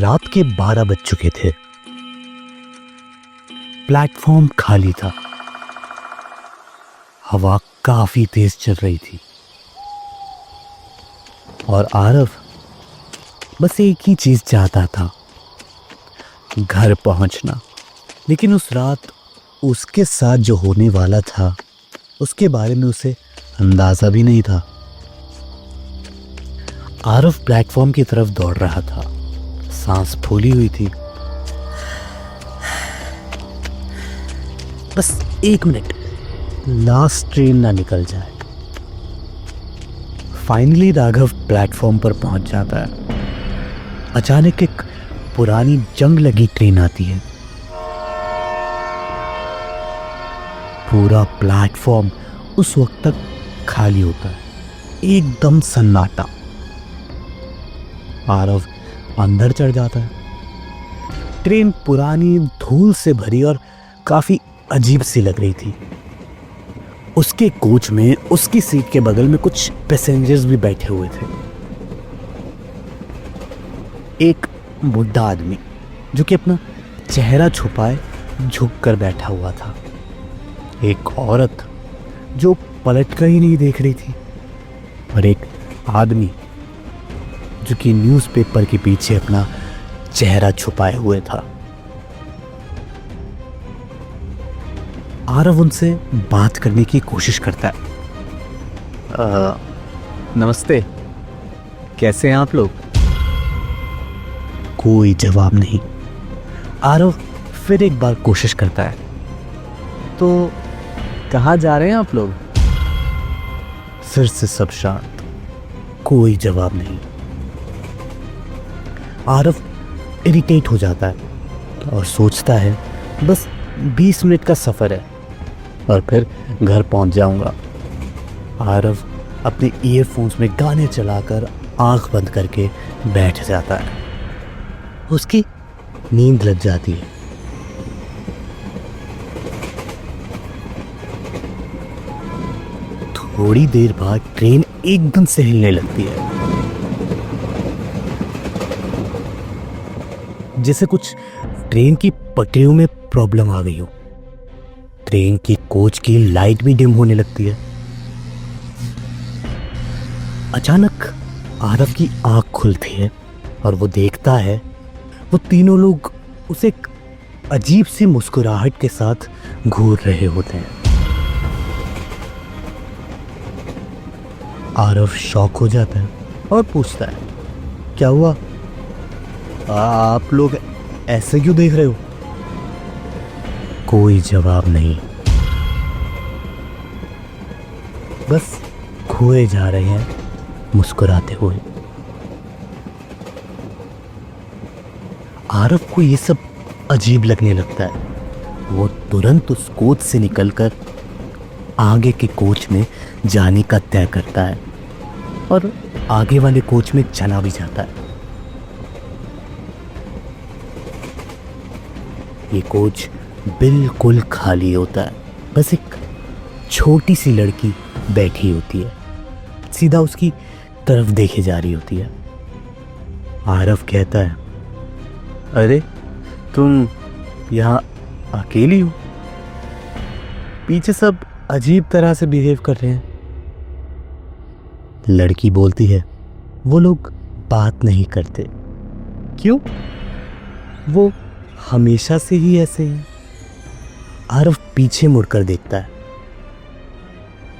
रात के 12 बज चुके थे। प्लेटफॉर्म खाली था। हवा काफी तेज चल रही थी और आरव बस एक ही चीज चाहता था, घर पहुंचना। लेकिन उस रात उसके साथ जो होने वाला था उसके बारे में उसे अंदाजा भी नहीं था। आरव प्लेटफॉर्म की तरफ दौड़ रहा था, सांस फूली हुई थी। बस 1 मिनट, लास्ट ट्रेन ना निकल जाए। फाइनली राघव प्लेटफॉर्म पर पहुंच जाता है। अचानक एक पुरानी जंग लगी ट्रेन आती है। पूरा प्लेटफॉर्म उस वक्त तक खाली होता है, एकदम सन्नाटा। आरव अंदर चढ़ जाता है। ट्रेन पुरानी, धूल से भरी और काफी अजीब सी लग रही थी। उसके कोच में उसकी सीट के बगल में कुछ पैसेंजर्स भी बैठे हुए थे। एक बुढ़ा आदमी जो कि अपना चेहरा छुपाए झुक कर बैठा हुआ था। एक औरत जो पलट कर ही नहीं देख रही थी और एक आदमी जो कि न्यूज़पेपर के पीछे अपना चेहरा छुपाए हुए था। आरव उनसे बात करने की कोशिश करता है। नमस्ते, कैसे हैं आप लोग? कोई जवाब नहीं। आरव फिर एक बार कोशिश करता है। तो कहाँ जा रहे हैं आप लोग? फिर से सब शांत, कोई जवाब नहीं। आरव इरिटेट हो जाता है और सोचता है बस 20 मिनट का सफ़र है और फिर घर पहुंच जाऊंगा। आरव अपने ईयरफोन्स में गाने चलाकर आंख बंद करके बैठ जाता है। उसकी नींद लग जाती है। थोड़ी देर बाद ट्रेन एकदम से हिलने लगती है, जैसे कुछ ट्रेन की पटरियों में प्रॉब्लम आ गई हो। ट्रेन की कोच की लाइट भी डिम होने लगती है। अचानक आरव की आंख खुलती है और वो देखता है वो तीनों लोग उसे एक अजीब सी मुस्कुराहट के साथ घूर रहे होते हैं। आरव शॉक हो जाता है और पूछता है, क्या हुआ? आप लोग ऐसे क्यों देख रहे हो? कोई जवाब नहीं, बस खोए जा रहे हैं मुस्कुराते हुए। आरव को ये सब अजीब लगने लगता है। वो तुरंत उस कोच से निकलकर आगे के कोच में जाने का तय करता है और आगे वाले कोच में चला भी जाता है। ये कोच बिल्कुल खाली होता है। बस एक छोटी सी लड़की बैठी होती है, सीधा उसकी तरफ देखे जा रही होती है। आरव कहता है, अरे तुम यहाँ अकेली हो? पीछे सब अजीब तरह से बिहेव कर रहे हैं। लड़की बोलती है, वो लोग बात नहीं करते। क्यों? वो हमेशा से ही ऐसे हैं। आरव पीछे मुड़कर देखता है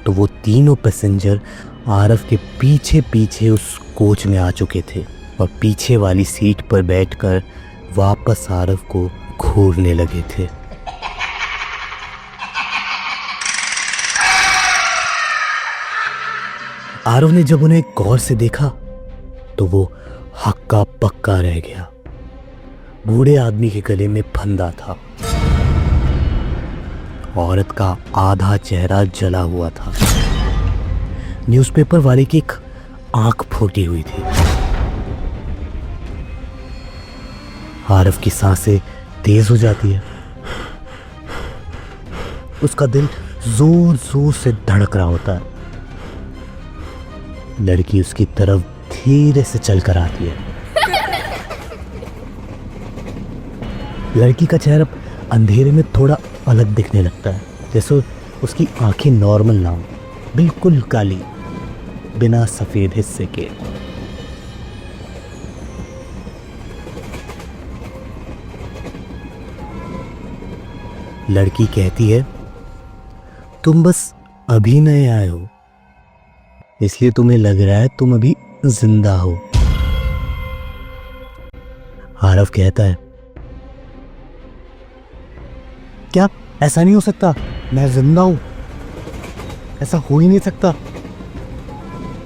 तो वो तीनों पैसेंजर आरव के पीछे पीछे उस कोच में आ चुके थे और पीछे वाली सीट पर बैठकर वापस आरव को घूरने लगे थे। आरव ने जब उन्हें गौर से देखा तो वो हक्का पक्का रह गया। बूढ़े आदमी के गले में फंदा था। औरत का आधा चेहरा जला हुआ था। न्यूज़पेपर वाले की एक आंख फूटी हुई थी। आरव की सांसें तेज हो जाती है। उसका दिल जोर जोर से धड़क रहा होता है। लड़की उसकी तरफ धीरे से चलकर आती है। लड़की का चेहरा अंधेरे में थोड़ा अलग दिखने लगता है, जैसे उसकी आंखें नॉर्मल ना हो, बिल्कुल काली, बिना सफेद हिस्से के। लड़की कहती है, तुम बस अभी नए आए हो, इसलिए तुम्हें लग रहा है तुम अभी जिंदा हो। आरव कहता है, क्या ऐसा नहीं हो सकता, मैं जिंदा हूं, ऐसा हो ही नहीं सकता।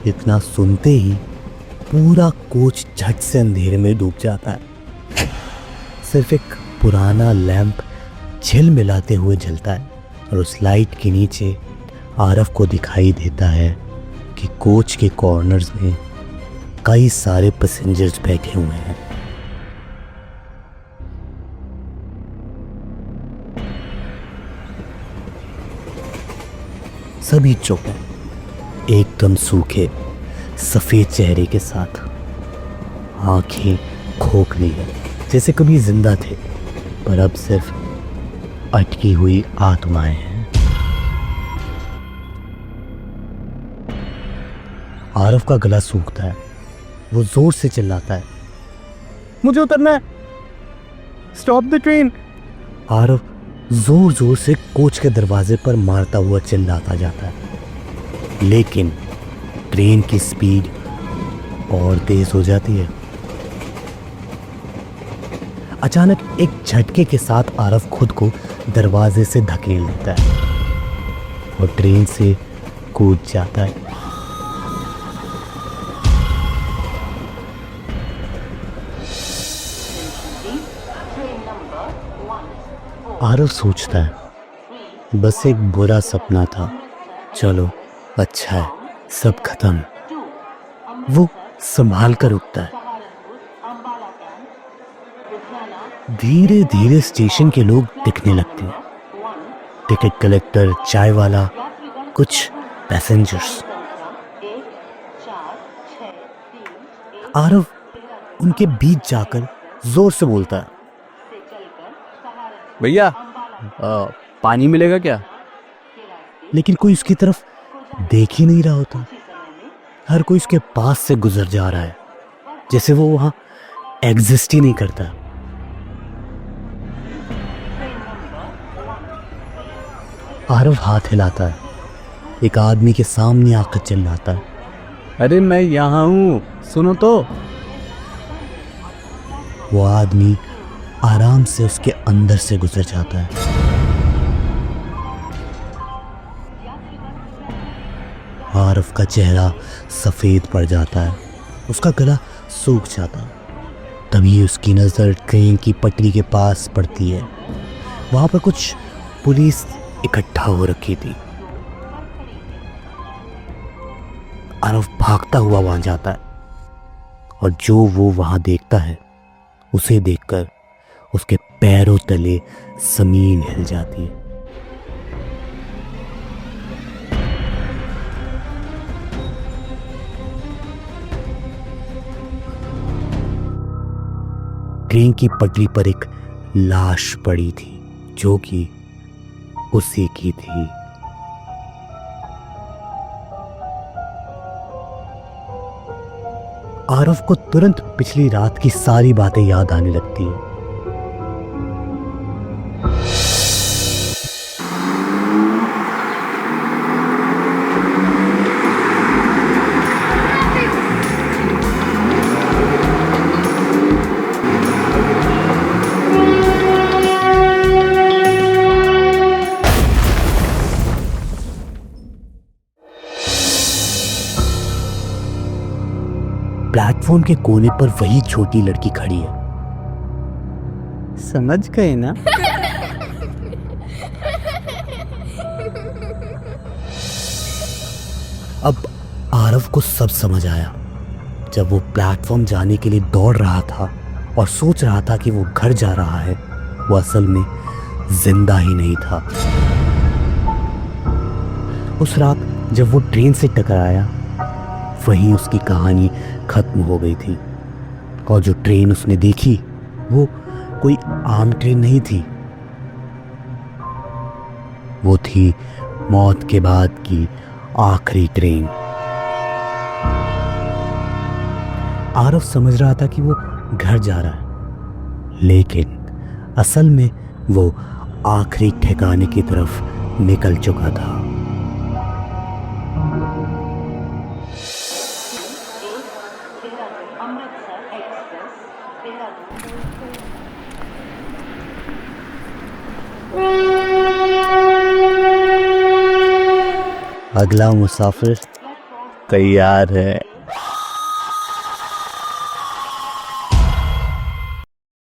इतना सुनते ही पूरा कोच झट से अंधेरे में डूब जाता है। सिर्फ एक पुराना लैंप झिलमिलाते हुए जलता है और उस लाइट के नीचे आरव को दिखाई देता है कि कोच के कॉर्नर्स में कई सारे पैसेंजर्स बैठे हुए हैं। सभी चुप हैं, एकदम सूखे सफेद चेहरे के साथ। आंखें खोखली है, जैसे कभी जिंदा थे पर अब सिर्फ अटकी हुई आत्माएं हैं। आरव का गला सूखता है, वो जोर से चिल्लाता है, मुझे उतरना है, स्टॉप द ट्रेन। आरव जोर जोर से कोच के दरवाजे पर मारता हुआ चिल्लाता जाता है, लेकिन ट्रेन की स्पीड और तेज हो जाती है। अचानक एक झटके के साथ आरव खुद को दरवाजे से धकेल लेता है और ट्रेन से कूद जाता है। आरव सोचता है, बस एक बुरा सपना था, चलो अच्छा है, सब खत्म। वो संभाल कर उठता है। धीरे धीरे स्टेशन के लोग दिखने लगते हैं, टिकट कलेक्टर, चाय वाला, कुछ पैसेंजर्स। आरव उनके बीच जाकर जोर से बोलता है, भैया पानी मिलेगा क्या? लेकिन कोई उसकी तरफ देख ही नहीं रहा होता। हर कोई उसके पास से गुजर जा रहा है, जैसे वो वहां एग्जिस्ट ही नहीं करता। आरव हाथ हिलाता है, एक आदमी के सामने आकर चिल्लाता है, अरे मैं यहाँ हूँ, सुनो तो। वो आदमी आराम से उसके अंदर से गुजर जाता है। आरव का चेहरा सफेद पड़ जाता है, उसका गला सूख जाता है। तभी उसकी नजर ट्रेन की पटरी के पास पड़ती है। वहां पर कुछ पुलिस इकट्ठा हो रखी थी। आरव भागता हुआ वहां जाता है और जो वो वहां देखता है, उसे देखकर उसके पैरों तले जमीन हिल जाती है। ट्रेन की पटरी पर एक लाश पड़ी थी, जो कि उसी की थी। आरव को तुरंत पिछली रात की सारी बातें याद आने लगती हैं। प्लेटफॉर्म के कोने पर वही छोटी लड़की खड़ी है। समझ गए ना? अब आरव को सब समझ आया। जब वो प्लेटफॉर्म जाने के लिए दौड़ रहा था और सोच रहा था कि वो घर जा रहा है, वो असल में जिंदा ही नहीं था। उस रात जब वो ट्रेन से टकराया, वहीं उसकी कहानी खत्म हो गई थी। और जो ट्रेन उसने देखी, वो कोई आम ट्रेन नहीं थी, वो थी मौत के बाद की आखिरी ट्रेन। आरव समझ रहा था कि वो घर जा रहा है, लेकिन असल में वो आखिरी ठिकाने की तरफ निकल चुका था। अगला मुसाफिर तैयार है।